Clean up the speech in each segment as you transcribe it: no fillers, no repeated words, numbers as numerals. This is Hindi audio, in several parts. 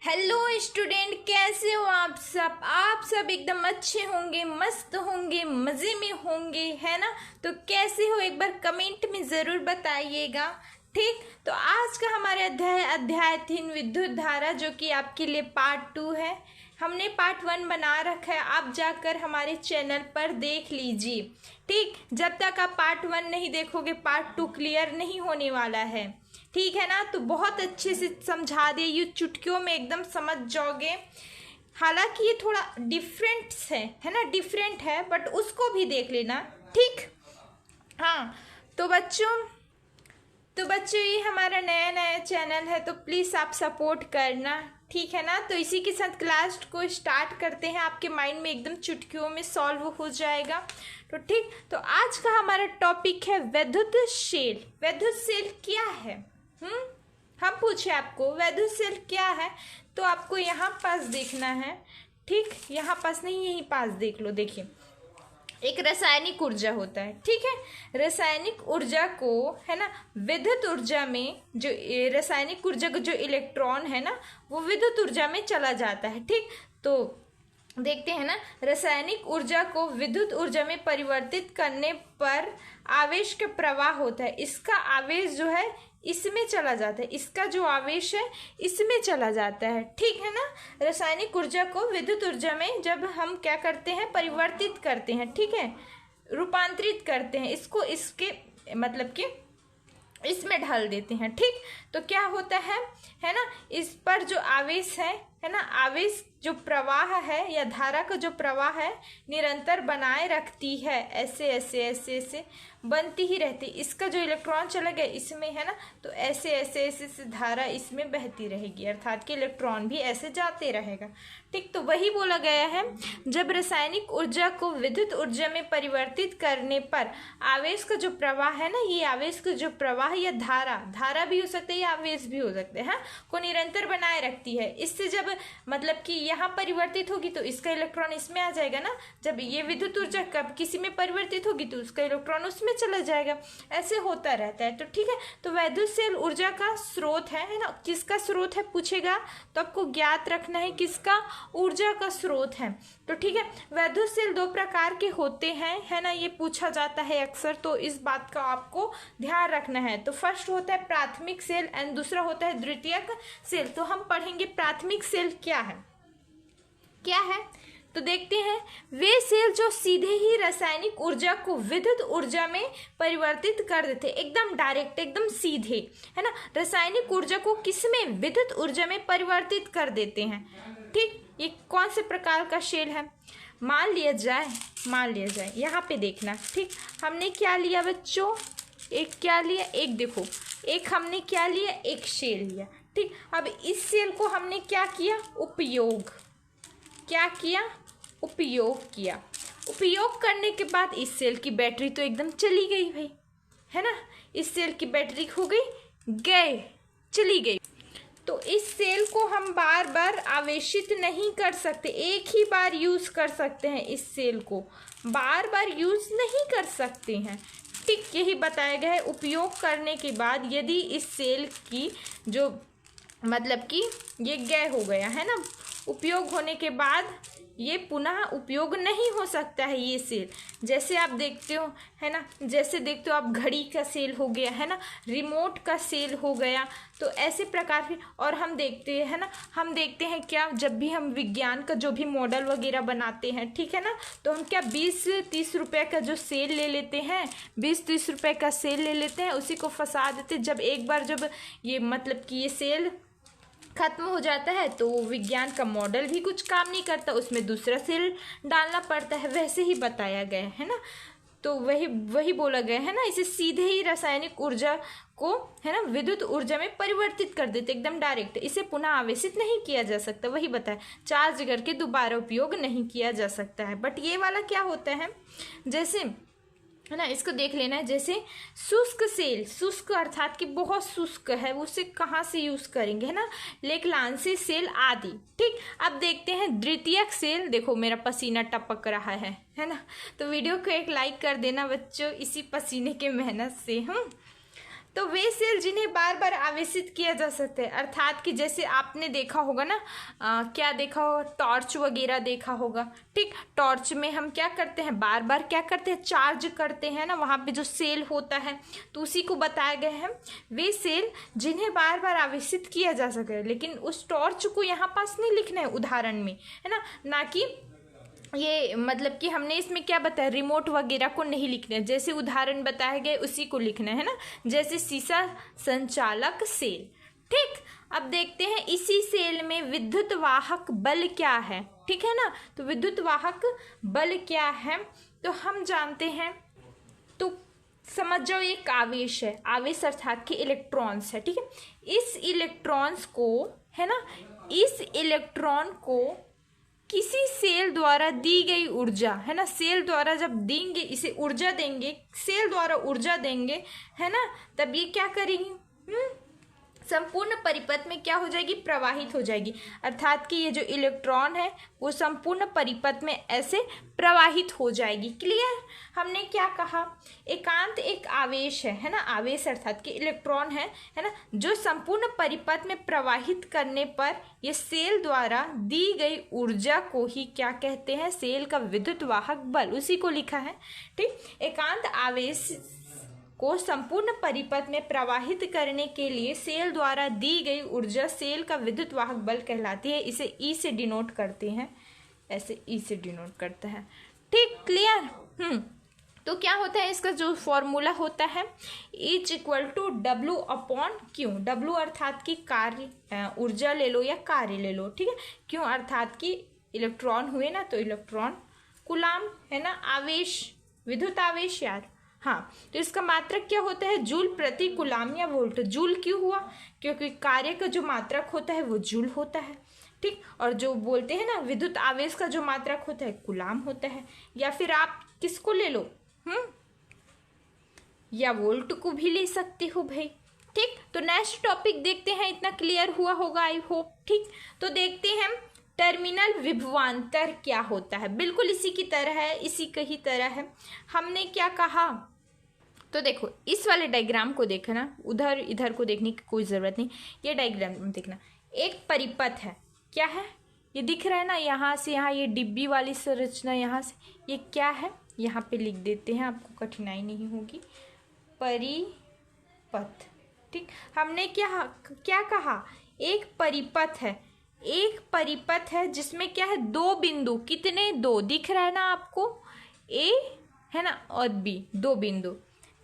हेलो स्टूडेंट, कैसे हो आप सब एकदम अच्छे होंगे, मस्त होंगे, मज़े में होंगे, है ना। तो कैसे हो एक बार कमेंट में ज़रूर बताइएगा। ठीक, तो आज का हमारे अध्याय 3 विद्युत धारा, जो कि आपके लिए पार्ट 2 है। हमने पार्ट 1 बना रखा है, आप जाकर हमारे चैनल पर देख लीजिए। ठीक, जब तक आप पार्ट 1 नहीं देखोगे पार्ट 2 क्लियर नहीं होने वाला है। ठीक है ना। तो बहुत अच्छे से समझा दे, ये चुटकियों में एकदम समझ जाओगे। हालांकि ये थोड़ा डिफरेंट है ना, डिफरेंट है, बट उसको भी देख लेना। ठीक, हाँ। तो बच्चों ये हमारा नया चैनल है, तो प्लीज़ आप सपोर्ट करना। ठीक है ना। तो इसी के साथ क्लास को स्टार्ट करते हैं, आपके माइंड में एकदम चुटकियों में सॉल्व हो जाएगा। तो ठीक, तो आज का हमारा टॉपिक है विद्युत सेल। विद्युत सेल क्या है? हम पूछे आपको विद्युत सेल क्या है, तो आपको यहाँ पास देखना है। ठीक, यहाँ पास नहीं, यहीं पास देख लो। देखिए, एक रासायनिक ऊर्जा होता है। ठीक है, रासायनिक ऊर्जा को, है ना, विद्युत ऊर्जा में, जो रासायनिक ऊर्जा का जो इलेक्ट्रॉन है ना, वो विद्युत ऊर्जा में चला जाता है। ठीक, तो देखते हैं ना, रासायनिक ऊर्जा को विद्युत ऊर्जा में परिवर्तित करने पर आवेश का प्रवाह होता है। इसका आवेश जो है इसमें चला जाता है, इसका जो आवेश है इसमें चला जाता है। ठीक है ना। रासायनिक ऊर्जा को विद्युत ऊर्जा में जब हम क्या करते हैं, परिवर्तित करते हैं, ठीक है, रूपांतरित करते हैं, इसको इसके मतलब कि इसमें ढाल देते हैं। ठीक, तो क्या होता है ना, इस पर जो आवेश है ना, आवेश जो प्रवाह है या धारा का जो प्रवाह है निरंतर बनाए रखती है, ऐसे ऐसे ऐसे ऐसे बनती ही रहती। इसका जो इलेक्ट्रॉन चला गया इसमें, है ना, तो ऐसे ऐसे ऐसे ऐसे धारा इसमें बहती रहेगी, अर्थात कि इलेक्ट्रॉन भी ऐसे जाते रहेगा। ठीक, तो वही बोला गया है, जब रासायनिक ऊर्जा को विद्युत ऊर्जा में परिवर्तित करने पर आवेश का जो प्रवाह है ना, ये आवेश का जो प्रवाह या धारा भी हो सकता है या आवेश भी हो सकते हैं, को निरंतर बनाए रखती है। इससे जब मतलब कि यहाँ परिवर्तित होगी तो इसका इलेक्ट्रॉन इसमें आ जाएगा ना, जब ये विद्युत ऊर्जा कब किसी में परिवर्तित होगी तो उसका इलेक्ट्रॉन उसमें चला जाएगा, ऐसे होता रहता है। तो ठीक है, तो विद्युत सेल ऊर्जा का स्रोत है ना, किसका स्रोत है पूछेगा तो आपको ज्ञात रखना है किसका, ऊर्जा का स्रोत है। तो ठीक है, विद्युत सेल 2 प्रकार के होते हैं, है ना, ये पूछा जाता है अक्सर, तो इस बात का आपको ध्यान रखना है। तो फर्स्ट होता है प्राथमिक सेल एंड दूसरा होता है द्वितीयक सेल। तो हम पढ़ेंगे प्राथमिक सेल क्या है। तो देखते हैं, वे सेल जो सीधे ही रासायनिक ऊर्जा को विद्युत ऊर्जा में परिवर्तित कर देते, एकदम डायरेक्ट, एकदम सीधे, है ना, रासायनिक ऊर्जा को किसमें, विद्युत ऊर्जा में परिवर्तित कर देते हैं। ठीक, ये कौन से प्रकार का सेल है? मान लिया जाए यहाँ पे देखना। ठीक, हमने क्या लिया बच्चों, एक क्या लिया, एक देखो, एक हमने क्या लिया, एक सेल लिया। ठीक, अब इस सेल को हमने क्या किया, उपयोग किया। उपयोग करने के बाद इस सेल की बैटरी तो एकदम चली गई भाई, है ना, इस सेल की बैटरी हो गई, चली गई। तो इस सेल को हम बार बार आवेशित नहीं कर सकते, एक ही बार यूज कर सकते हैं, इस सेल को बार बार यूज नहीं कर सकते हैं। ठीक, यही बताया गया है। उपयोग करने के बाद यदि इस सेल की जो मतलब कि ये गय हो गया है ना, उपयोग होने के बाद ये पुनः उपयोग नहीं हो सकता है ये सेल। जैसे आप देखते हो, है ना, जैसे देखते हो आप, घड़ी का सेल हो गया, है ना, रिमोट का सेल हो गया, तो ऐसे प्रकार के। और हम देखते हैं ना, हम देखते हैं क्या, जब भी हम विज्ञान का जो भी मॉडल वगैरह बनाते हैं, ठीक है ना, तो हम क्या 20-30 रुपये का जो सेल ले लेते हैं, 20-30 रुपये का सेल ले लेते हैं, उसी को फंसा देते। जब एक बार जब ये मतलब कि ये सेल खत्म हो जाता है तो विज्ञान का मॉडल भी कुछ काम नहीं करता, उसमें दूसरा सेल डालना पड़ता है। वैसे ही बताया गया है ना, तो वही बोला गया है ना, इसे सीधे ही रासायनिक ऊर्जा को, है ना, विद्युत ऊर्जा में परिवर्तित कर देते, एकदम डायरेक्ट, इसे पुनः आवेशित नहीं किया जा सकता। वही बताया, चार्ज करके दोबारा उपयोग नहीं किया जा सकता है। बट ये वाला क्या होता है, जैसे, है ना, इसको देख लेना है। जैसे शुष्क सेल, शुष्क अर्थात कि बहुत शुष्क है, उसे कहाँ से यूज करेंगे, है ना, लेखलांसी सेल आदि। ठीक, अब देखते हैं द्वितीयक सेल। देखो मेरा पसीना टपक रहा है ना, तो वीडियो को एक लाइक कर देना बच्चों, इसी पसीने के मेहनत से। तो वे सेल जिन्हें बार बार आवेशित किया जा सकता है, अर्थात कि जैसे आपने देखा होगा ना, क्या देखा होगा, टॉर्च वगैरह देखा होगा। ठीक, टॉर्च में हम क्या करते हैं, बार बार क्या करते हैं, चार्ज करते हैं ना, वहाँ पे जो सेल होता है, तो उसी को बताया गया है वे सेल जिन्हें बार बार आवेशित किया जा सके। लेकिन उस टॉर्च को यहाँ पास नहीं लिखना है उदाहरण में, है ना कि ये मतलब कि हमने इसमें क्या बताया, रिमोट वगैरह को नहीं लिखना है, जैसे उदाहरण बताए गए उसी को लिखना है ना, जैसे शीशा संचालक सेल। ठीक, अब देखते हैं इसी सेल में विद्युत वाहक बल क्या है। ठीक है ना, तो विद्युत वाहक बल क्या है तो हम जानते हैं, तो समझ जाओ एक आवेश है, आवेश अर्थात कि इलेक्ट्रॉन्स है। ठीक है, इस इलेक्ट्रॉन्स को, है ना, इस इलेक्ट्रॉन को किसी सेल द्वारा दी गई ऊर्जा, है ना, सेल द्वारा जब देंगे, इसे ऊर्जा देंगे, सेल द्वारा ऊर्जा देंगे, है ना, तब ये क्या करेंगी, संपूर्ण परिपथ में क्या हो जाएगी, प्रवाहित हो जाएगी। अर्थात कि ये जो इलेक्ट्रॉन है वो संपूर्ण परिपथ में ऐसे प्रवाहित हो जाएगी। क्लियर, हमने क्या कहा, एकांत एक आवेश है ना, आवेश अर्थात कि इलेक्ट्रॉन है ना, जो संपूर्ण परिपथ में प्रवाहित करने पर ये सेल द्वारा दी गई ऊर्जा को ही क्या कहते हैं, सेल का विद्युत वाहक बल, उसी को लिखा है। ठीक, एकांत आवेश को संपूर्ण परिपथ में प्रवाहित करने के लिए सेल द्वारा दी गई ऊर्जा सेल का विद्युत वाहक बल कहलाती है। इसे ई से डिनोट करते हैं, ऐसे ई से डिनोट करते हैं। ठीक, क्लियर। तो क्या होता है, इसका जो फॉर्मूला होता है, H = W/Q। W अर्थात की कार्य, ऊर्जा ले लो या कार्य ले लो। ठीक है, क्यों अर्थात कि इलेक्ट्रॉन हुए ना, तो इलेक्ट्रॉन, कूलाम है ना, आवेश, विद्युत आवेश यार। हाँ, तो इसका मात्रक क्या होता है, जूल प्रति कूलाम या वोल्ट। जूल क्यों हुआ, क्योंकि कार्य का जो मात्रक होता है वो जूल होता है। ठीक, और जो बोलते हैं ना विद्युत आवेश का जो मात्रक होता है कूलाम होता है। या फिर आप किसको ले लो, या वोल्ट को भी ले सकते हो भाई। ठीक, तो नेक्स्ट टॉपिक देखते हैं, इतना क्लियर हुआ होगा आई होप। ठीक, तो देखते हैं टर्मिनल विभवांतर क्या होता है। बिल्कुल इसी की तरह है, इसी की ही तरह है। हमने क्या कहा, तो देखो इस वाले डायग्राम को देखना, उधर इधर को देखने की कोई ज़रूरत नहीं, ये डायग्राम देखना। एक परिपथ है, क्या है, ये दिख रहा है ना, यहाँ से यहाँ ये डिब्बी वाली संरचना, यहाँ से ये क्या है, यहाँ पे लिख देते हैं, आपको कठिनाई नहीं होगी, परिपथ। ठीक, हमने क्या कहा, एक परिपथ है, एक परिपथ है जिसमें क्या है, दो बिंदु, कितने, दो दिख रहा है ना आपको, ए है ना और बी, दो बिंदु।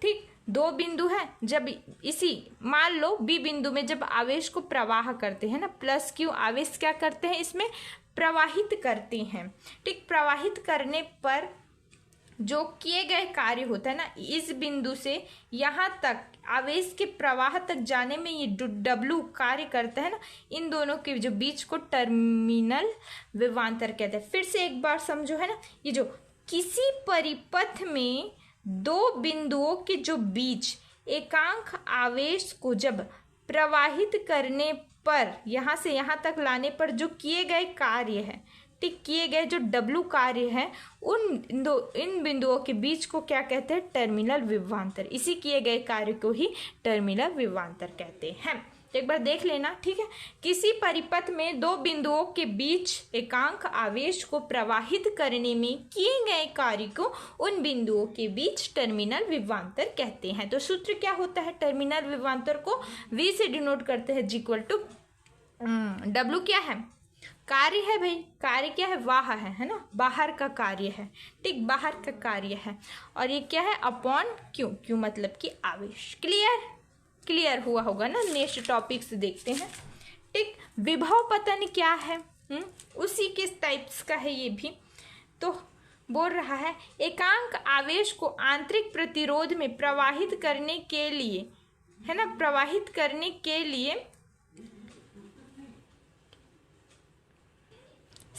ठीक, दो बिंदु है, जब इसी मान लो बी बिंदु में जब आवेश को प्रवाह करते हैं ना, प्लस क्यू आवेश क्या करते हैं, इसमें प्रवाहित करते हैं। ठीक, प्रवाहित करने पर जो किए गए कार्य होता है ना, इस बिंदु से यहाँ तक आवेश के प्रवाह तक जाने में ये W कार्य करता है ना, इन दोनों के जो बीच को टर्मिनल विभवांतर कहते हैं। फिर से एक बार समझो, है ना, ये जो किसी परिपथ में दो बिंदुओं के जो बीच एकांक आवेश को जब प्रवाहित करने पर, यहाँ से यहाँ तक लाने पर जो किए गए कार्य है, ठीक, किए गए जो W कार्य है, इन बिंदुओं के बीच को क्या कहते हैं, टर्मिनल विभवांतर। इसी किए गए कार्य को ही टर्मिनल विभवांतर कहते हैं। तो एक बार देख लेना। ठीक है, किसी परिपथ में दो बिंदुओं के बीच एकांक आवेश को प्रवाहित करने में किए गए कार्य को उन बिंदुओं के बीच टर्मिनल विभवांतर कहते हैं। तो सूत्र क्या होता है, टर्मिनल विभवांतर को V से डिनोट करते हैं, W क्या है, कार्य है भाई, कार्य क्या है, वाह है ना, बाहर का कार्य है। ठीक, बाहर का कार्य है, और ये क्या है, अपॉन क्यू मतलब कि आवेश। क्लियर हुआ होगा ना। नेक्स्ट टॉपिक से देखते हैं। ठीक, विभव पतन क्या है, उसी के टाइप्स का है ये भी। तो बोल रहा है एकांक आवेश को आंतरिक प्रतिरोध में प्रवाहित करने के लिए, है ना, प्रवाहित करने के लिए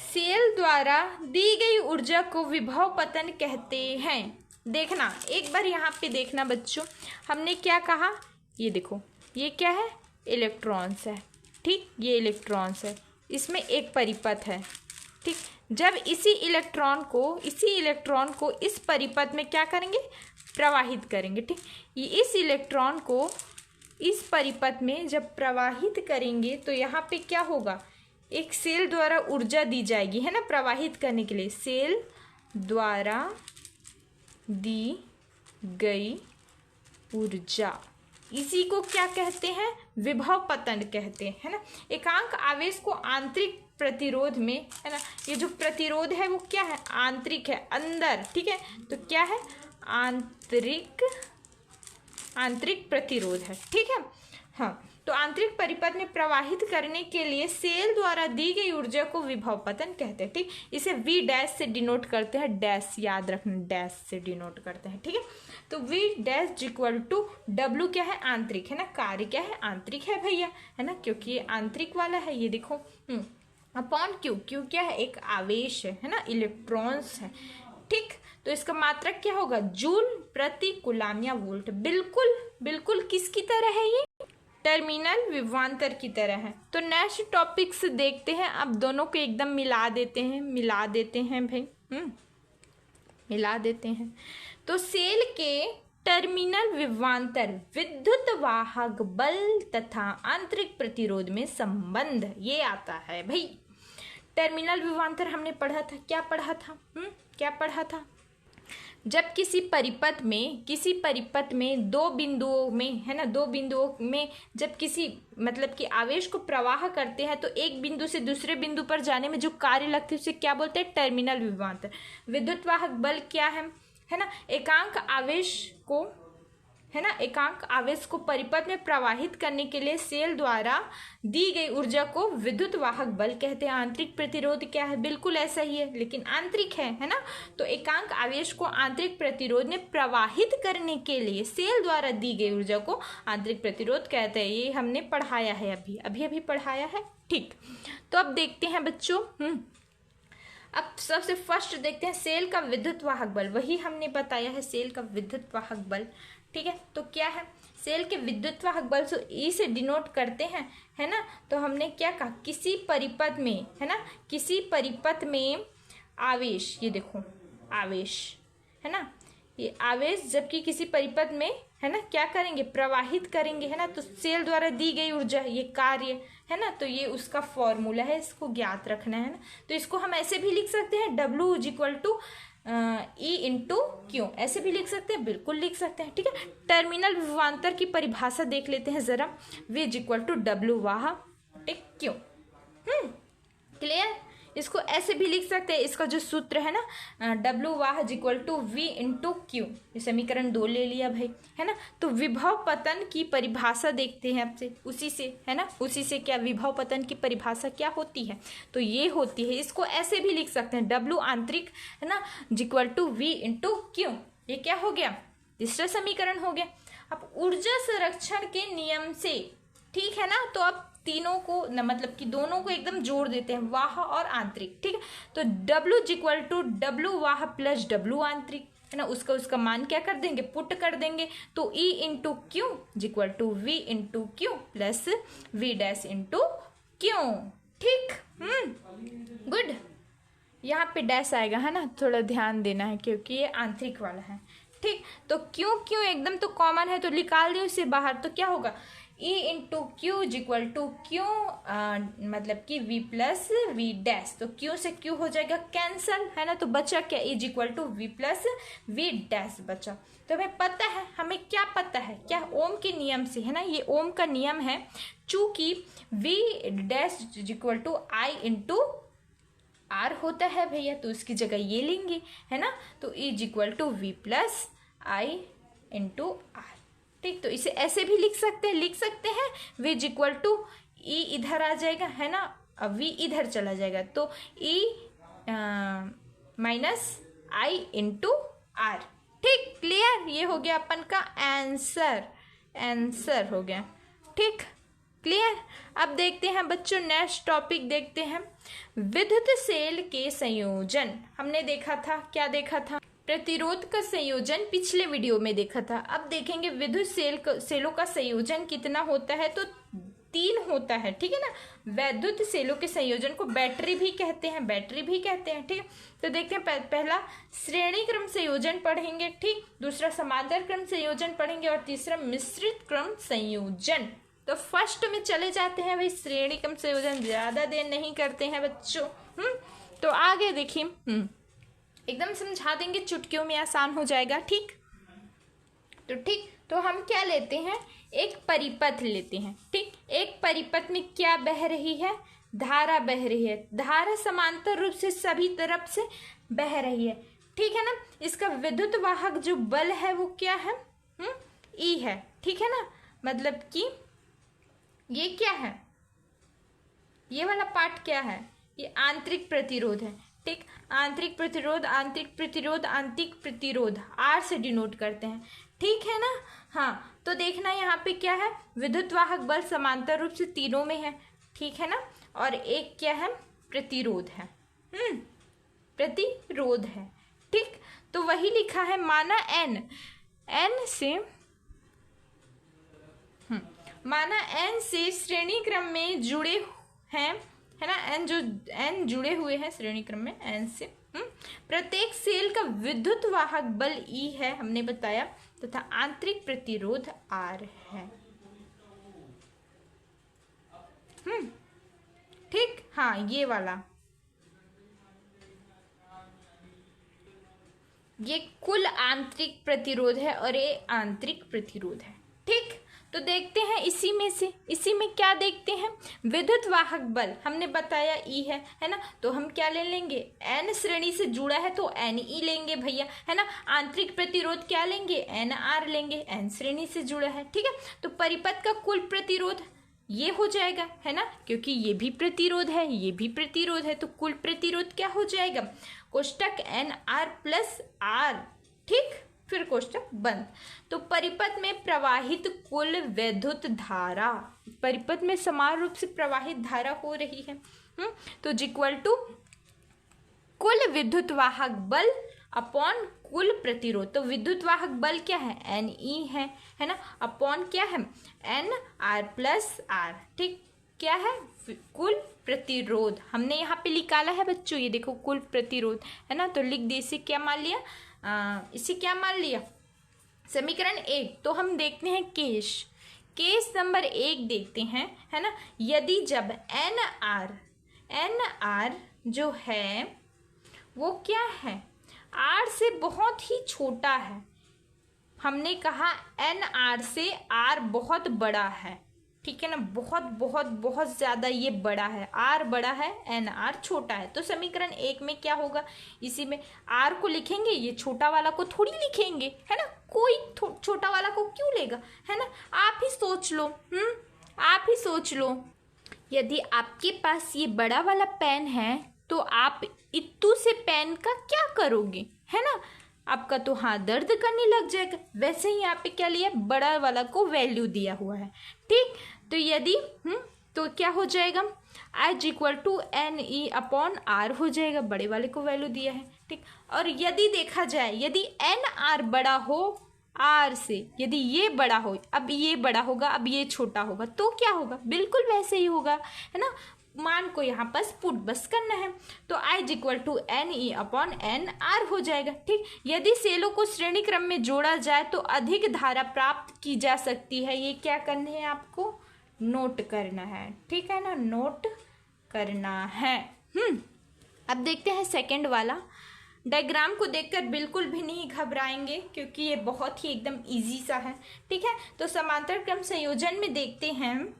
सेल द्वारा दी गई ऊर्जा को विभव पतन कहते हैं। देखना एक बार यहाँ पे देखना बच्चों, हमने क्या कहा, ये देखो ये क्या है, इलेक्ट्रॉन्स है। ठीक, ये इलेक्ट्रॉन्स है, इसमें एक परिपथ है। ठीक, जब इसी इलेक्ट्रॉन को इस परिपथ में क्या करेंगे, प्रवाहित करेंगे। ठीक, ये इस इलेक्ट्रॉन को इस परिपथ में जब प्रवाहित करेंगे तो यहाँ पे क्या होगा, एक सेल द्वारा ऊर्जा दी जाएगी, है ना, प्रवाहित करने के लिए सेल द्वारा दी गई ऊर्जा, इसी को क्या कहते हैं, विभव पतन कहते हैं, है ना। एकांक आवेश को आंतरिक प्रतिरोध में, है ना, ये जो प्रतिरोध है वो क्या है, आंतरिक है, अंदर, ठीक है, तो क्या है, आंतरिक प्रतिरोध है, ठीक है। हाँ, तो आंतरिक परिपथ में प्रवाहित करने के लिए सेल द्वारा दी गई ऊर्जा को विभव पतन कहते हैं, ठीक। इसे V डैश से डिनोट करते हैं, डैश याद रखना, डैश से डिनोट करते हैं, ठीक है। तो V dash equal to W क्या है, आंतरिक, है ना, कार्य क्या है, आंतरिक है भैया, है ना, क्योंकि ये आंतरिक वाला है, ये देखो, अपॉन Q, Q क्या है, एक आवेश है ना, इलेक्ट्रॉन्स है, ठीक। तो इसका मात्रक क्या होगा, जूल प्रति कूलाम या वोल्ट, बिल्कुल बिल्कुल किसकी तरह है, ये टर्मिनल विभवांतर की तरह है। तो नेक्स्ट टॉपिक से देखते हैं, अब दोनों को एकदम मिला देते हैं भाई, मिला देते हैं। तो सेल के टर्मिनल विभवांतर विद्युत वाहक बल तथा आंतरिक प्रतिरोध में संबंध ये आता है भाई। टर्मिनल विभवांतर हमने पढ़ा था, क्या पढ़ा था, जब किसी परिपथ में दो बिंदुओं में, है ना, दो बिंदुओं में जब किसी मतलब कि आवेश को प्रवाह करते हैं तो एक बिंदु से दूसरे बिंदु पर जाने में जो कार्य लगती है उसे क्या बोलते हैं, टर्मिनल विभवांतर। विद्युत वाहक बल क्या है ना, एकांक आवेश को परिपथ में प्रवाहित करने के लिए सेल द्वारा दी गई ऊर्जा को विद्युत वाहक बल कहते हैं। आंतरिक प्रतिरोध क्या है, बिल्कुल ऐसा ही है लेकिन आंतरिक है ना। तो एकांक आवेश को आंतरिक प्रतिरोध में प्रवाहित करने के लिए सेल द्वारा दी गई ऊर्जा को आंतरिक प्रतिरोध कहते हैं। ये हमने पढ़ाया है, अभी पढ़ाया है, ठीक। तो अब देखते हैं बच्चों, अब सबसे फर्स्ट देखते हैं सेल का विद्युत वाहक बल, वही हमने बताया है, सेल का विद्युत वाहक बल, ठीक है। तो क्या है, सेल के विद्युत वाहक बल से ई से डिनोट करते हैं, है ना। तो हमने क्या कहा, किसी परिपथ में, है ना, किसी परिपथ में आवेश, ये देखो आवेश, है ना, ये आवेश जबकि किसी परिपथ में, है ना, क्या करेंगे, प्रवाहित करेंगे, है ना। तो सेल द्वारा दी गई ऊर्जा, ये कार्य है ना, तो ये उसका फॉर्मूला है, इसको ज्ञात रखना है ना। तो इसको हम ऐसे भी लिख सकते हैं, W equal to E into Q, ऐसे भी लिख सकते हैं, बिल्कुल लिख सकते हैं, ठीक है। टर्मिनल विभवांतर की परिभाषा देख लेते हैं जरा, V इक्वल टू W वाह टिक क्यू, क्लियर। इसको ऐसे भी लिख सकते हैं, इसका जो सूत्र है ना, W वाह equal to V into Q, ये समीकरण 2 ले लिया भाई, है ना। तो विभव पतन की परिभाषा देखते हैं आपसे, उसी से, है ना, उसी से क्या विभव पतन की परिभाषा क्या होती है, तो ये होती है, इसको ऐसे भी लिख सकते हैं, W आंतरिक, है ना, equal to V into Q, ये क्या हो गया, तीसरा समीकरण हो गया। अब ऊर्जा संरक्षण के नियम से, ठीक है ना, तो अब तीनों को मतलब कि दोनों को एकदम जोड़ देते हैं, वाह और आंतरिक, ठीक है। तो W इक्वल टू W वाह प्लस W आंतरिक, है ना, उसका मान क्या कर देंगे, पुट कर देंगे। तो E into Q equal to V into Q plus V dash into Q, ठीक, गुड। यहाँ पे डैश आएगा, है ना, थोड़ा ध्यान देना है क्योंकि ये आंतरिक वाला है, ठीक। तो क्यू एकदम तो कॉमन है, तो निकाल दियो इसे बाहर, तो क्या होगा, E into Q equal to Q मतलब कि V प्लस V डैश, तो Q से Q हो जाएगा कैंसल, है ना। तो बचा क्या, E equal to V plus V dash बचा। तो हमें पता है, हमें क्या पता है, क्या, ओम के नियम से, है ना, ये ओम का नियम है, चूंकि V dash equal to I into R होता है भैया, तो उसकी जगह ये लेंगे, है ना। तो E equal to V plus I into R, ठीक। तो इसे ऐसे भी लिख सकते हैं, V इक्वल टू E इधर आ जाएगा, है ना, अब V इधर चला जाएगा, तो E minus I into R, ठीक, क्लियर। ये हो गया अपन का आंसर हो गया, ठीक, क्लियर। अब देखते हैं बच्चों, नेक्स्ट टॉपिक देखते हैं, विद्युत सेल के संयोजन। हमने देखा था, क्या देखा था, प्रतिरोध का संयोजन पिछले वीडियो में देखा था। अब देखेंगे विद्युत सेलों का संयोजन कितना होता है। तो 3 होता है, ठीक है ना। वैद्युत सेलों के संयोजन को बैटरी भी कहते हैं, ठीक है। तो देखते हैं, पहला श्रेणी क्रम संयोजन पढ़ेंगे, ठीक, दूसरा समांतर क्रम संयोजन पढ़ेंगे और तीसरा मिश्रित क्रम संयोजन। तो फर्स्ट में चले जाते हैं भाई, श्रेणी क्रम संयोजन, ज्यादा देर नहीं करते हैं बच्चों। तो आगे देखिए, एकदम समझा देंगे, चुटकियों में आसान हो जाएगा, ठीक। तो हम क्या लेते हैं, एक परिपथ लेते हैं, ठीक। एक परिपथ में क्या बह रही है, धारा बह रही है, धारा समांतर रूप से सभी तरफ से बह रही है, ठीक है ना। इसका विद्युत वाहक जो बल है वो क्या है, ई है, ठीक है ना। मतलब कि ये क्या है, ये वाला पार्ट क्या है, ये आंतरिक प्रतिरोध है, ठीक। आंतरिक प्रतिरोध आर से डिनोट करते हैं, ठीक है ना। हाँ, तो देखना यहाँ पे क्या है, विद्युत वाहक बल समांतर रूप से तीनों में है, ठीक है ना। और एक क्या है, प्रतिरोध है, प्रतिरोध है, ठीक। तो वही लिखा है, माना एन से श्रेणी क्रम में जुड़े हैं, है ना। एन जुड़े हुए हैं श्रेणी क्रम में एन से। प्रत्येक सेल का विद्युत वाहक बल ई है, हमने बताया, तथा आंतरिक प्रतिरोध आर है, ठीक। हाँ, ये वाला, ये कुल आंतरिक प्रतिरोध है और ये आंतरिक प्रतिरोध है, ठीक। तो देखते हैं इसी में क्या देखते हैं, विद्युत वाहक बल हमने बताया ई है ना। तो हम क्या ले लेंगे, एन श्रेणी से जुड़ा है तो एन ई लेंगे भैया, है ना। आंतरिक प्रतिरोध क्या लेंगे, एन आर लेंगे, एन श्रेणी से जुड़ा है, ठीक है। तो परिपथ का कुल प्रतिरोध ये हो जाएगा, है ना, क्योंकि ये भी प्रतिरोध है, ये भी प्रतिरोध है, तो कुल प्रतिरोध क्या हो जाएगा, कोष्टक एन आर प्लस आर, ठीक, फिर कोष्टक बंद। तो परिपथ में प्रवाहित कुल विद्युत धारा, परिपथ में समान रूप से प्रवाहित धारा हो रही है, तो इक्वल टू कुल विद्युत वाहक बल अपॉन कुल प्रतिरोध। तो विद्युत वाहक बल क्या है, एन ई है ना, अपॉन क्या है, एन आर प्लस आर, ठीक। क्या है, कुल प्रतिरोध हमने यहाँ पे निकाला है बच्चों, ये देखो कुल प्रतिरोध, है ना। तो लिख दे, इसे क्या मान लिया, इसे क्या मान लिया, समीकरण 1। तो हम देखते हैं केस नंबर 1 देखते हैं, है ना। यदि जब एन आर जो है वो क्या है, आर से बहुत ही छोटा है, हमने कहा एन आर से आर बहुत बड़ा है, ठीक है ना, बहुत बहुत बहुत ज़्यादा ये बड़ा है, आर बड़ा है, एन आर छोटा है। तो समीकरण 1 में क्या होगा, इसी में आर को लिखेंगे, ये छोटा वाला को थोड़ी लिखेंगे, है ना, कोई छोटा वाला को क्यों लेगा, है ना। आप ही सोच लो, यदि आपके पास ये बड़ा वाला पेन है तो आप इत्तू से पेन का क्या करोगे, है ना, आपका तो हाथ दर्द करने लग जाएगा। वैसे ही यहाँ पे क्या लिया, बड़ा वाला को वैल्यू दिया हुआ है, ठीक। तो यदि तो क्या हो जाएगा, H equal to N E upon R हो जाएगा, बड़े वाले को वैल्यू दिया है, ठीक। और यदि देखा जाए, यदि एन आर बड़ा हो आर से, यदि ये बड़ा हो, अब ये बड़ा होगा, अब ये छोटा होगा, तो क्या होगा, बिल्कुल वैसे ही होगा, है ना। मान को यहाँ पर पुट बस करना है, तो I equal to N E upon N R हो जाएगा, ठीक। यदि सेलों को श्रेणी क्रम में जोड़ा जाए तो अधिक धारा प्राप्त की जा सकती है, ये क्या करना है, आपको नोट करना है, ठीक है ना, नोट करना है। अब देखते हैं सेकंड वाला डायग्राम को देखकर बिल्कुल भी नहीं घबराएंगे, क्योंकि ये बहुत ही एकदम इजी सा है, ठीक है। तो समांतर क्रम संयोजन में देखते हैं,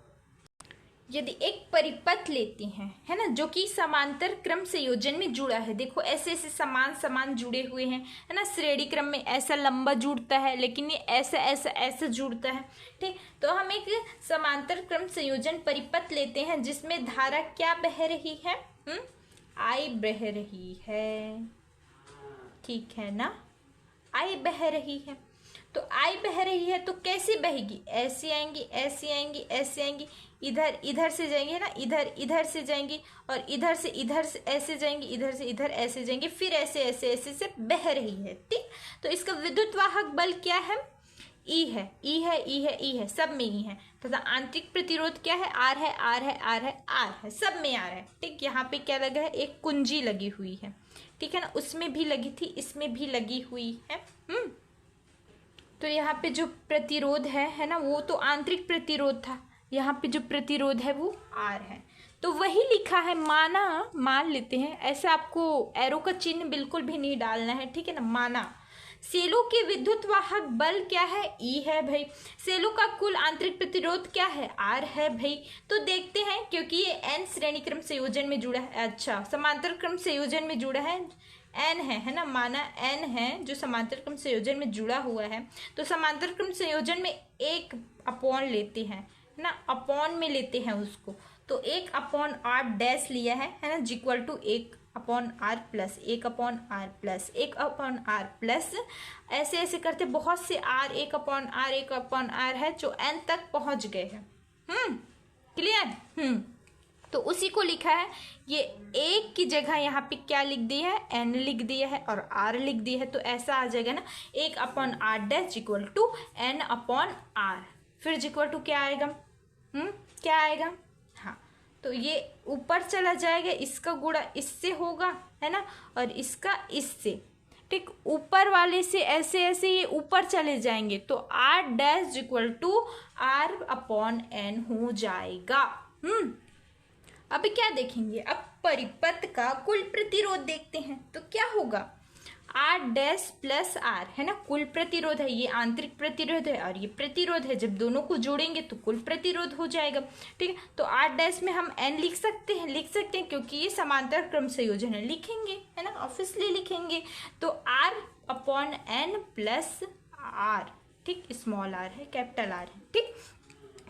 यदि एक परिपथ लेते हैं, है ना, जो कि समांतर क्रम संयोजन में जुड़ा है, देखो ऐसे ऐसे समान जुड़े हुए हैं, है ना। श्रेणी क्रम में ऐसा लंबा जुड़ता है, लेकिन ये ऐसा जुड़ता है, ठीक। तो हम एक समांतर क्रम संयोजन परिपथ लेते हैं जिसमें धारा क्या बह रही है, आई बह रही है, ठीक है ना, आई बह रही है। तो आई बह रही है तो कैसे बहेगी, ऐसे आएंगी, ऐसे आएंगी, ऐसे आएंगी, इधर से जाएंगी, है ना, इधर से जाएंगी, और इधर से ऐसे जाएंगी, इधर से इधर ऐसे जाएंगी, फिर ऐसे से बह रही है, ठीक। तो इसका विद्युत वाहक बल क्या है, ई है, ई है, ई है, ई है, सब में ई है। तथा आंतरिक प्रतिरोध क्या है? आर है, आर है, आर है, आर है, सब में आर है। ठीक, यहाँ पे क्या लगा है? एक कुंजी लगी हुई है। ठीक है ना, उसमें भी लगी थी, इसमें भी लगी हुई है। तो यहाँ पे जो प्रतिरोध है ना, वो तो आंतरिक प्रतिरोध था। यहाँ पे जो प्रतिरोध है वो आर है। तो वही लिखा है, माना, मान लेते हैं, ऐसे आपको एरो का चिन्ह बिल्कुल भी नहीं डालना है। ठीक है ना, माना सेलों के विद्युत वाहक बल क्या है? ई है भाई। सेलों का कुल आंतरिक प्रतिरोध क्या है? आर है भाई। तो देखते हैं, क्योंकि ये एन श्रेणी क्रम संयोजन में जुड़ा है, अच्छा समांतर क्रम संयोजन में जुड़ा है, एन है ना, माना एन है जो समांतर क्रम संयोजन में जुड़ा हुआ है। तो समांतर क्रम संयोजन में एक अपॉन लेते हैं ना, अपॉन में लेते हैं उसको। तो एक अपॉन आर डैश लिया है ना, इक्वल टू एक अपॉन आर प्लस एक अपॉन आर प्लस एक अपॉन आर प्लस, ऐसे ऐसे करते बहुत से आर, एक अपॉन आर, एक अपॉन आर है जो एन तक पहुंच गए हैं। क्लियर? तो उसी को लिखा है, ये एक की जगह यहाँ पे क्या लिख दिया है? एन लिख दिया है और आर लिख दिया है। तो ऐसा आ जाएगा ना, एक upon R dash equal to N upon R, फिर इक्वल टू क्या आएगा? क्या आएगा? हाँ, तो ये ऊपर चला जाएगा, इसका गुणा इससे होगा, है ना, और इसका इससे। ठीक, ऊपर वाले से ऐसे ऐसे ये ऊपर चले जाएंगे, तो R dash equal to R upon N हो जाएगा। अब क्या देखेंगे? अब परिपथ का कुल प्रतिरोध देखते हैं। तो क्या होगा? आर डैश प्लस आर, है ना, कुल प्रतिरोध है, ये आंतरिक प्रतिरोध है और ये प्रतिरोध है। जब दोनों को जोड़ेंगे तो कुल प्रतिरोध हो जाएगा। ठीक है, तो आर डैश में हम एन लिख सकते हैं क्योंकि ये समांतर क्रम संयोजन है, लिखेंगे, है ना, ऑब्वियसली लिखेंगे। तो R upon N plus R, ठीक, स्मॉल आर है, कैपिटल आर है। ठीक,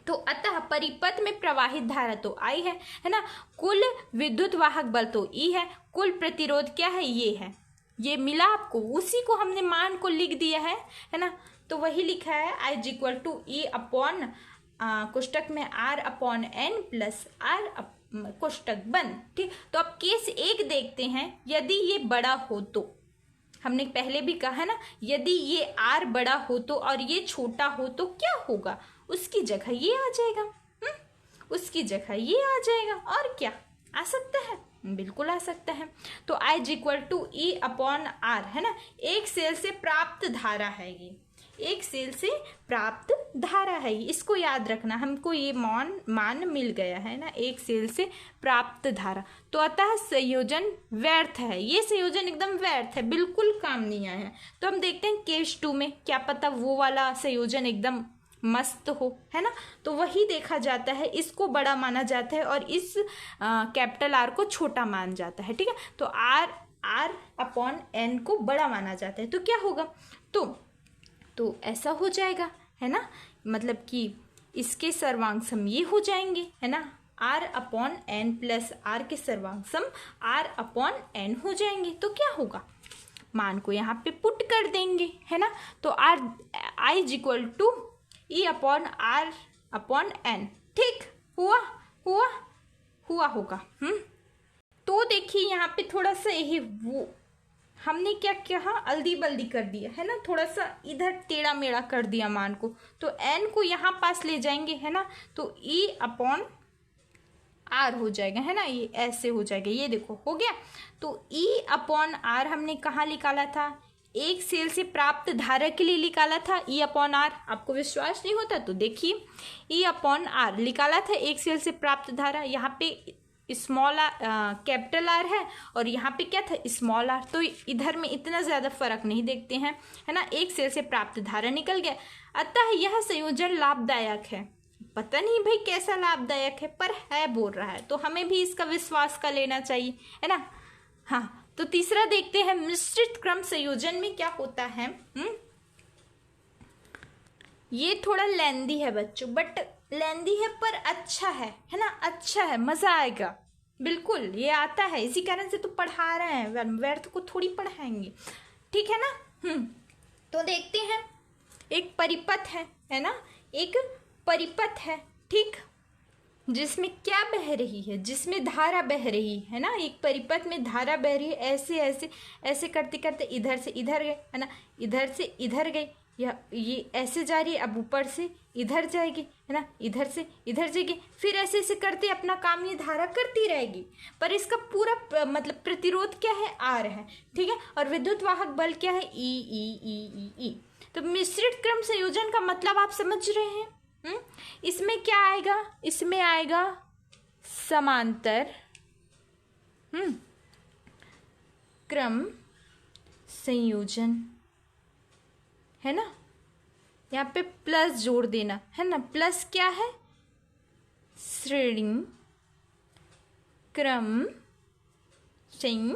तो अतः परिपथ में प्रवाहित धारा तो आई है ना, कुल विद्युत वाहक बल तो ई है, कुल प्रतिरोध क्या है? ये है, ये मिला आपको, उसी को हमने मान को लिख दिया है ना। तो वही लिखा है, I equal to E upon कोष्टक में R upon N plus R कोष्टक बंद। ठीक, तो अब केस एक देखते हैं, यदि ये बड़ा हो तो, हमने पहले भी कहा है ना, यदि ये आर बड़ा हो तो और ये छोटा हो तो क्या होगा? उसकी जगह ये आ जाएगा, उसकी जगह ये आ जाएगा, और क्या आ सकता है? बिल्कुल आ सकता है। तो I equal to E upon R, है ना, एक सेल से प्राप्त धारा है, ये एक सेल से प्राप्त धारा है, इसको याद रखना, हमको ये मान मिल गया है ना, एक सेल से प्राप्त धारा। तो अतः संयोजन व्यर्थ है, ये संयोजन एकदम व्यर्थ है, बिल्कुल काम नहीं आया है। तो हम देखते हैं केस 2 में, क्या पता वो वाला संयोजन एकदम मस्त हो, है ना। तो वही देखा जाता है, इसको बड़ा माना जाता है और इस कैपिटल आर को छोटा मान जाता है। ठीक है, तो आर अपॉन एन को बड़ा माना जाता है। तो क्या होगा? तो ऐसा हो जाएगा, है ना, मतलब कि इसके सर्वांग सम ये हो जाएंगे, है ना, R upon N plus R के सर्वांग सम आर अपॉन एन हो जाएंगे। तो क्या होगा? मान को यहाँ पे पुट कर देंगे, है ना। तो I equal to E upon R upon N. ठीक, हुआ होगा। तो देखिए यहाँ पे थोड़ा सा यही वो हमने क्या कहा, अल्दी बल्दी कर दिया, है ना, थोड़ा सा इधर टेढ़ा मेढ़ा कर दिया मान को। तो एन को यहाँ पास ले जाएंगे, है ना, तो ई अपॉन आर हो जाएगा, है ना, ये ऐसे हो जाएगा, ये देखो हो गया। तो ई अपॉन आर हमने कहाँ निकाला था? एक सेल से प्राप्त धारा के लिए निकाला था, ई अपॉन आर। आपको विश्वास नहीं होता तो देखिए, ई अपॉन आर निकाला था, एक सेल से प्राप्त धारा, यहाँ पे स्मॉल कैपिटल आर है और यहाँ पे क्या था? Small R. तो इधर में इतना ज़्यादा फर्क नहीं देखते हैं, है ना, एक सेल से प्राप्त धारा निकल गया। अतः यह संयोजन लाभदायक है। पता नहीं भाई कैसा लाभदायक है, पर है बोल रहा है, तो हमें भी इसका विश्वास का लेना चाहिए, है ना। हाँ, तो तीसरा देखते हैं, मिश्रित क्रम संयोजन में क्या होता है। ये थोड़ा लेंदी है बच्चों, बट लेंदी है पर अच्छा है ना, अच्छा है, मजा आएगा, बिल्कुल ये आता है, इसी कारण से तो पढ़ा रहे हैं, व्यर्थ को थोड़ी पढ़ाएंगे, ठीक है ना। तो देखते हैं, एक परिपथ है ना, एक परिपथ है, ठीक, जिसमें क्या बह रही है? जिसमें धारा बह रही है ना, एक परिपथ में धारा बह रही है, ऐसे ऐसे ऐसे करते करते इधर से इधर गए, है ना, इधर से इधर गई, ये ऐसे जा रही है, अब ऊपर से इधर जाएगी, है ना, इधर से इधर जाएगी, फिर ऐसे ऐसे करते अपना काम ये धारा करती रहेगी। पर इसका पूरा मतलब प्रतिरोध क्या है, आर है, ठीक है। और विद्युत वाहक बल क्या है, ई ई ई ई ई। तो मिश्रित क्रम संयोजन का मतलब आप समझ रहे हैं। इसमें क्या आएगा, इसमें आएगा समांतर क्रम संयोजन, है ना। यहाँ पे प्लस जोड़ देना, है ना। प्लस क्या है, श्रेणी क्रम संयोजन।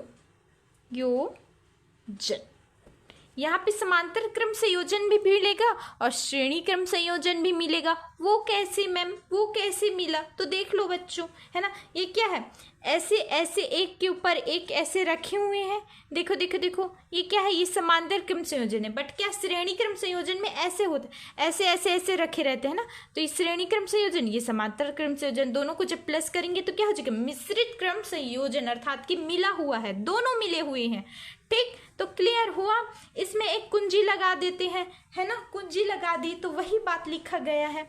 यहाँ पे समांतर क्रम संयोजन भी मिलेगा और श्रेणी क्रम संयोजन भी मिलेगा। वो कैसे मैम, वो कैसे मिला, तो देख लो बच्चों, है ना। ये क्या है, ऐसे ऐसे एक के ऊपर एक ऐसे रखे हुए हैं, देखो देखो देखो, ये क्या है, ये समांतर क्रम संयोजन है। बट क्या श्रेणी क्रम संयोजन में ऐसे होता है, ऐसे ऐसे ऐसे रखे रहते हैं ना। तो ये श्रेणी क्रम संयोजन, ये समांतर क्रम संयोजन, दोनों को जब प्लस करेंगे तो क्या हो जाएगा, मिश्रित क्रम संयोजन, अर्थात कि मिला हुआ है, दोनों मिले हुए हैं, ठीक। तो क्लियर हुआ। इसमें एक कुंजी लगा देते हैं, है ना, कुंजी लगा दी तो वही बात लिखा गया है।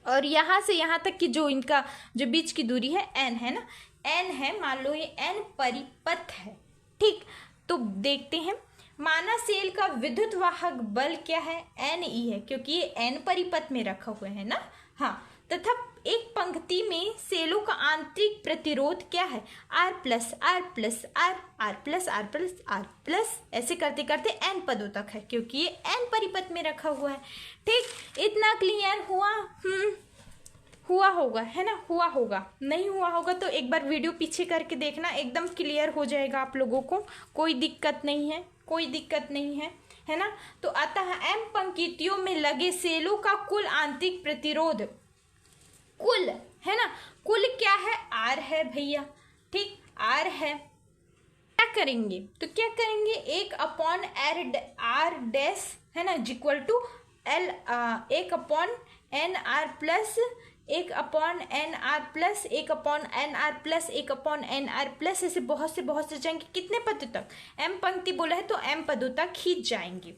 और यहाँ से यहाँ तक की जो इनका जो बीच की दूरी है n है ना, n है, मान लो ये n परिपथ है, ठीक। तो देखते हैं, माना सेल का विद्युत वाहक बल क्या है, NE है, क्योंकि ये n परिपथ में रखा हुआ है ना। हाँ, तथा एक पंक्ति में सेलों का आंतरिक प्रतिरोध क्या है, R plus R plus R, R plus R plus R plus, ऐसे करते करते n पदों तक है, क्योंकि ये n परिपथ में रखा हुआ है, ठीक। इतना क्लियर हुआ। हुआ होगा, है ना, हुआ होगा। नहीं हुआ होगा तो एक बार वीडियो पीछे करके देखना, एकदम क्लियर हो जाएगा आप लोगों को, कोई दिक्कत नहीं है, कोई दिक्कत नहीं है, है ना। तो अतः m पंक्तियों में लगे सेलों का कुल आंतरिक प्रतिरोध, कुल, है ना, कुल क्या है, R है भैया, ठीक, R है। क्या करेंगे, तो क्या करेंगे, 1/r डैश, है ना, equal to L 1/nr plus 1/nr plus 1/nr plus 1/nr plus, ऐसे बहुत से जाएंगे, कितने पदों तक, m पंक्ति बोला है तो m पदों तक खींच जाएंगे,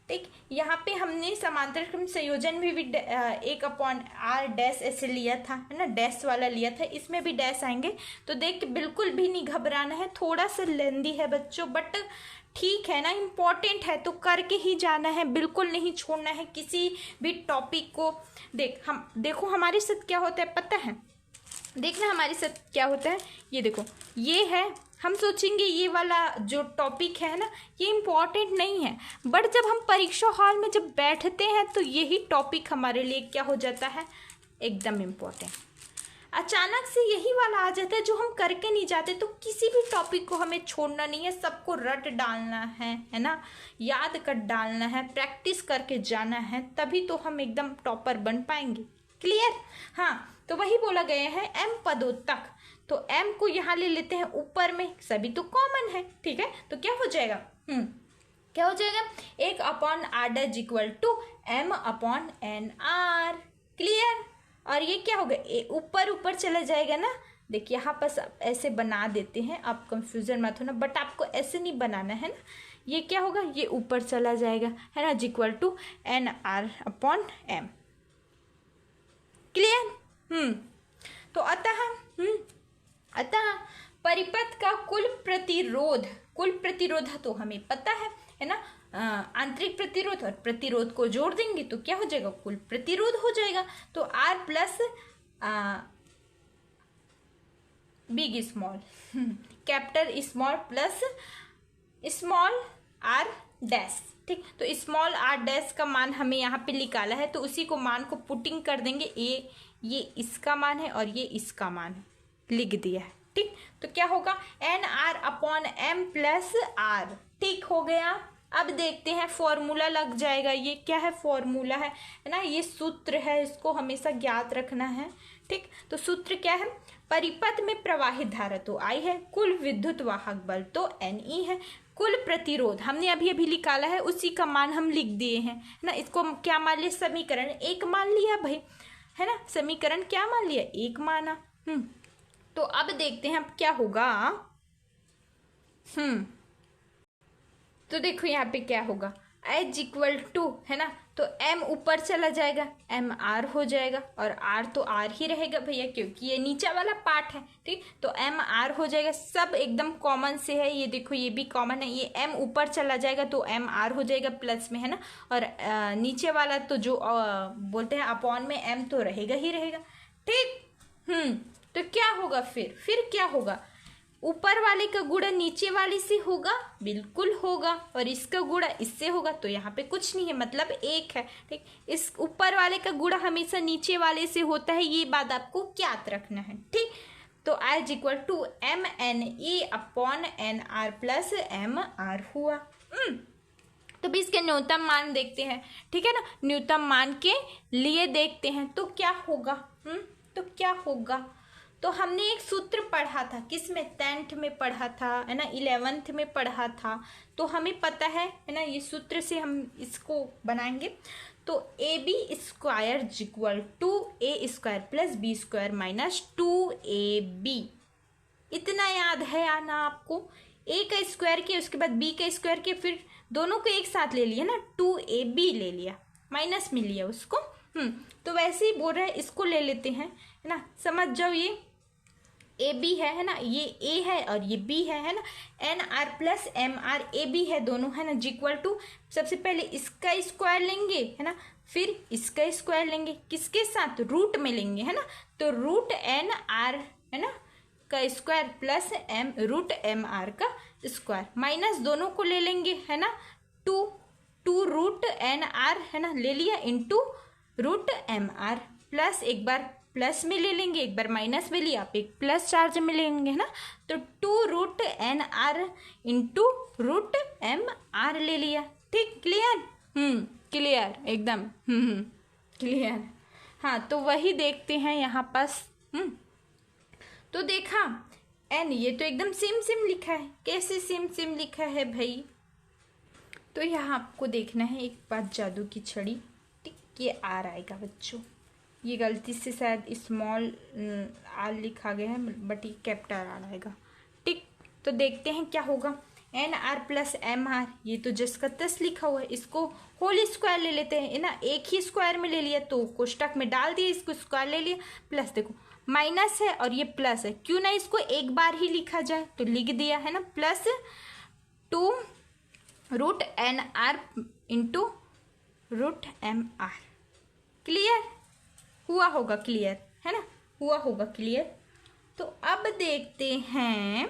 ठीक। यहाँ पे हमने समांतर क्रम संयोजन भी 1/r डैश ऐसे लिया था, है ना, डैश वाला लिया था, इसमें भी डैश आएंगे। तो देख के बिल्कुल भी नहीं घबराना है, थोड़ा सा लेंदी है बच्चों, बट ठीक है ना, इम्पोर्टेंट है तो करके ही जाना है, बिल्कुल नहीं छोड़ना है किसी भी टॉपिक को। देखो हमारे साथ क्या होता है पता है, देखना हमारे साथ क्या होता है, ये देखो, ये है, हम सोचेंगे ये वाला जो टॉपिक है ना ये इम्पॉर्टेंट नहीं है, बट जब हम परीक्षा हॉल में जब बैठते हैं तो यही टॉपिक हमारे लिए क्या हो जाता है, एकदम इम्पॉर्टेंट। अचानक से यही वाला आ जाता है जो हम करके नहीं जाते। तो किसी भी टॉपिक को हमें छोड़ना नहीं है, सबको रट डालना है ना, याद कर डालना है, प्रैक्टिस करके जाना है, तभी तो हम एकदम टॉपर बन पाएंगे। क्लियर। हाँ, तो वही बोला गया है m पदों तक, तो m को यहाँ ले लेते हैं ऊपर में, सभी तो कॉमन है, ठीक है। तो क्या हो जाएगा, क्या हो जाएगा, 1/r equal to m/nr। Clear. और ये क्या होगा, ऊपर ऊपर चला जाएगा ना, देखिए यहाँ पर ऐसे बना देते हैं, आप कंफ्यूजन मत होना, बट आपको ऐसे नहीं बनाना है ना, ये क्या होगा, ये ऊपर चला जाएगा, है ना, इक्वल टू nr/m। क्लियर। तो अतः परिपथ का कुल प्रतिरोध तो हमें पता है ना, आंतरिक प्रतिरोध और प्रतिरोध को जोड़ देंगे तो क्या हो जाएगा, कुल प्रतिरोध हो जाएगा। तो R plus big small, capital small plus small r dash, ठीक। तो स्मॉल r डैश का मान हमें यहाँ पे निकाला है, तो उसी को मान को पुटिंग कर देंगे, ये इसका मान है और ये इसका मान है, लिख दिया है, ठीक। तो क्या होगा, nr/m प्लस r, ठीक हो गया। अब देखते हैं, फॉर्मूला लग जाएगा, ये क्या है, फॉर्मूला है ना, ये सूत्र है, इसको हमेशा ज्ञात रखना है, ठीक। तो सूत्र क्या है, परिपथ में प्रवाहित धारा तो I है, कुल विद्युत वाहक बल तो NE है, कुल प्रतिरोध हमने अभी अभी निकाला है, उसी का मान हम लिख दिए हैं ना। इसको क्या मान लिया, समीकरण 1 मान लिया भाई, है ना, समीकरण क्या मान लिया, 1 माना। तो अब देखते हैं अब क्या होगा। तो देखो यहाँ पे क्या होगा, एच इक्वल टू, है ना, तो m ऊपर चला जाएगा, m r हो जाएगा, और r तो r ही रहेगा भैया क्योंकि ये नीचे वाला पार्ट है। ठीक, तो m r हो जाएगा, सब एकदम कॉमन से है, ये देखो ये भी कॉमन है, ये m ऊपर चला जाएगा तो m r हो जाएगा प्लस में, है ना, और नीचे वाला तो जो बोलते हैं अपॉन में m तो रहेगा ही रहेगा। ठीक, तो क्या होगा फिर क्या होगा, ऊपर वाले का गुणा नीचे वाले से होगा, बिल्कुल होगा, और इसका गुणा इससे होगा, तो यहाँ पे कुछ नहीं है, मतलब एक है। ठीक, इस ऊपर वाले का गुणा हमेशा नीचे वाले से होता है, ये बात आपको याद रखना है। ठीक, तो as equal to M N A upon N R plus M R हुआ। तो भी इसके न्यूनतम मान देखते हैं, ठीक है ना, न्यूनतम मान के लिए देखते हैं तो क्या होगा। तो क्या होगा, तो हमने एक सूत्र पढ़ा था, किसमें, 10th में पढ़ा था, है ना, 11th में पढ़ा था, तो हमें पता है ना, ये सूत्र से हम इसको बनाएंगे। तो A B square equal to A square plus B square minus 2ab, इतना याद है ना आपको, ए का स्क्वायर किया उसके बाद बी का स्क्वायर किया, फिर दोनों को एक साथ ले लिया ना, 2ab ले लिया, माइनस में लिया उसको। तो वैसे ही बोल रहे हैं, इसको ले लेते हैं, है ना, समझ जाओ, ये ए बी है ना, ये ए है और ये बी है ना, N R plus M R A B है दोनों, है ना, इक्वल टू, सबसे पहले इसका स्क्वायर लेंगे, है ना, फिर इसका स्क्वायर लेंगे, किसके साथ, रूट में लेंगे, है ना, तो रूट एन आर, है ना, का square plus M root M R का स्क्वायर, माइनस दोनों को ले लेंगे, है ना, टू रूट एन आर, है ना, ले लिया, into root M R, plus एक बार प्लस में ले लेंगे, एक बार माइनस में लिया, आप एक प्लस चार्ज में लेंगे, है ना, तो 2 root N R into root M R ले लिया। ठीक, क्लियर, क्लियर एकदम, क्लियर। हाँ, तो वही देखते हैं यहाँ पास। तो देखा एन, ये तो एकदम सेम लिखा है, कैसे सेम लिखा है भाई, तो यहाँ आपको देखना है एक बात, जादू की छड़ी। ठीक, ये आर आएगा बच्चों, ये गलती से शायद स्मॉल आर लिखा गया है, बट ये कैपिटल आर आएगा। ठीक, तो देखते हैं क्या होगा, N R plus M R, ये तो जस का तस लिखा हुआ है, इसको होल स्क्वायर ले लेते हैं, ना, एक ही स्क्वायर में ले लिया तो कोष्टक में डाल दिया, इसको स्क्वायर ले लिया, प्लस देखो माइनस है और ये प्लस है, क्यों ना इसको एक बार ही लिखा जाए, तो लिख दिया, है ना, plus 2 root N R into root M R. Clear हुआ होगा, क्लियर है ना, हुआ होगा क्लियर। तो अब देखते हैं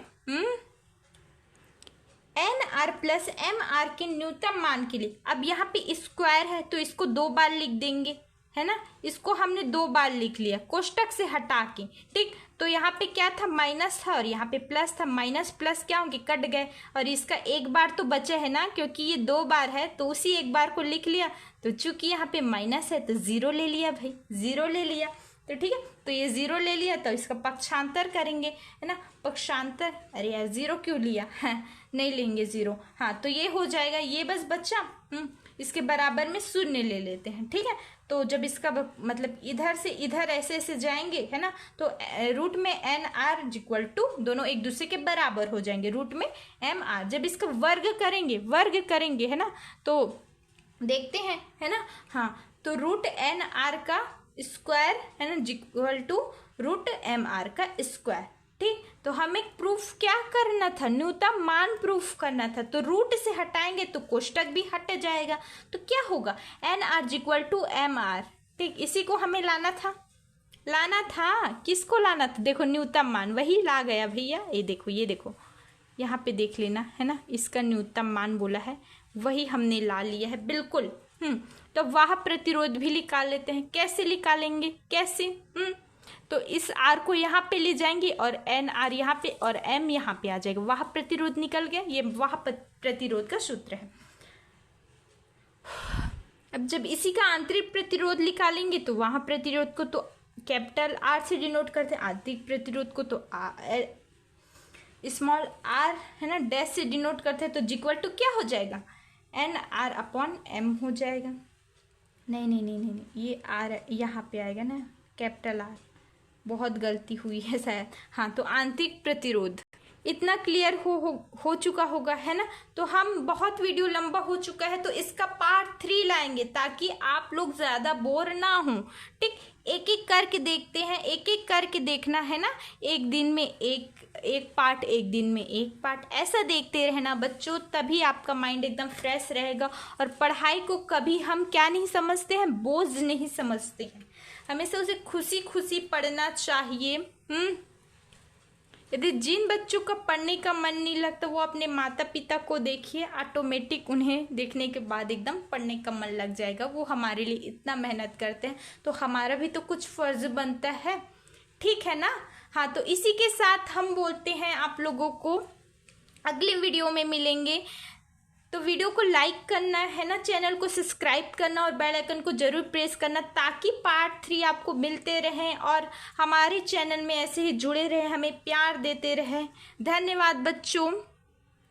N R plus M R के न्यूनतम मान के लिए, अब यहाँ पे स्क्वायर है तो इसको 2 बार लिख देंगे, है ना, इसको हमने 2 बार लिख लिया कोष्टक से हटा के। ठीक, तो यहाँ पे क्या था, माइनस था और यहाँ पे प्लस था, माइनस प्लस क्या होंगे, कट गए, और इसका एक बार तो बचा है ना, क्योंकि ये 2 बार है तो उसी एक बार को लिख लिया, तो चूंकि यहाँ पे माइनस है तो 0 ले लिया भाई, 0 ले लिया, तो ठीक है, तो ये 0 ले लिया, तो इसका पक्षांतर करेंगे, है ना, पक्षांतर, अरे यार 0 क्यों लिया है, नहीं लेंगे 0। हाँ, तो ये हो जाएगा, ये बस बच्चा, इसके बराबर में 0 ले लेते हैं। ठीक है, तो जब इसका मतलब इधर से इधर ऐसे ऐसे जाएंगे, है ना, तो रूट में एन आर इक्वल टू, दोनों एक दूसरे के बराबर हो जाएंगे, रूट में एम आर, जब इसका वर्ग करेंगे, है ना, तो देखते हैं, है ना, हाँ, तो रूट एन आर का स्क्वायर, है ना, equal to root M R का स्क्वायर। ठीक, तो हमें प्रूफ क्या करना था, न्यूनतम मान प्रूफ करना था, तो रूट से हटाएंगे तो कोष्टक भी हट जाएगा, तो क्या होगा, N R equal to M R. ठीक, इसी को हमें लाना था, किसको लाना था, देखो न्यूनतम मान वही ला गया भैया, ये देखो यहाँ पे देख लेना, है ना, इसका न्यूनतम मान बोला है, वही हमने ला लिया है बिल्कुल। तो वह प्रतिरोध भी निकाल लेते हैं, कैसे निकालेंगे, कैसे, तो इस आर को यहाँ पे ले जाएंगे और एन आर यहाँ पे और एम यहाँ पे आ जाएगा, वह प्रतिरोध निकल गया, ये वह प्रतिरोध का सूत्र है। अब जब इसी का आंतरिक प्रतिरोध निकालेंगे तो वहां प्रतिरोध को तो कैपिटल आर से डिनोट करते हैं, आंतरिक प्रतिरोध को तो स्मॉल आर, है ना, डैश से डिनोट करते हैं, तो इक्वल टू क्या हो जाएगा, एन आर अपॉन एम हो जाएगा। नहीं, ये आर यहाँ पे आएगा ना, कैपिटल आर, बहुत गलती हुई है शायद। हाँ, तो आंतरिक प्रतिरोध इतना क्लियर हो चुका होगा, है ना। तो हम बहुत वीडियो लंबा हो चुका है, तो इसका पार्ट 3 लाएंगे ताकि आप लोग ज़्यादा बोर ना हो। ठीक, एक एक करके देखते हैं, एक एक करके देखना है ना। एक दिन में एक पार्ट, एक दिन में एक पार्ट, ऐसा देखते रहना बच्चों, तभी आपका माइंड एकदम फ्रेश रहेगा। और पढ़ाई को कभी हम क्या नहीं समझते हैं, बोझ नहीं समझते हैं, हमेशा उसे खुशी खुशी पढ़ना चाहिए। यदि जिन बच्चों का पढ़ने का मन नहीं लगता वो अपने माता पिता को देखिए, ऑटोमेटिक उन्हें देखने के बाद एकदम पढ़ने का मन लग जाएगा। वो हमारे लिए इतना मेहनत करते हैं, तो हमारा भी तो कुछ फर्ज बनता है, ठीक है ना। हाँ, तो इसी के साथ हम बोलते हैं आप लोगों को अगली वीडियो में मिलेंगे। तो वीडियो को लाइक करना है ना, चैनल को सब्सक्राइब करना और बेल आइकन को जरूर प्रेस करना, ताकि पार्ट 3 आपको मिलते रहें और हमारे चैनल में ऐसे ही जुड़े रहें, हमें प्यार देते रहें। धन्यवाद बच्चों।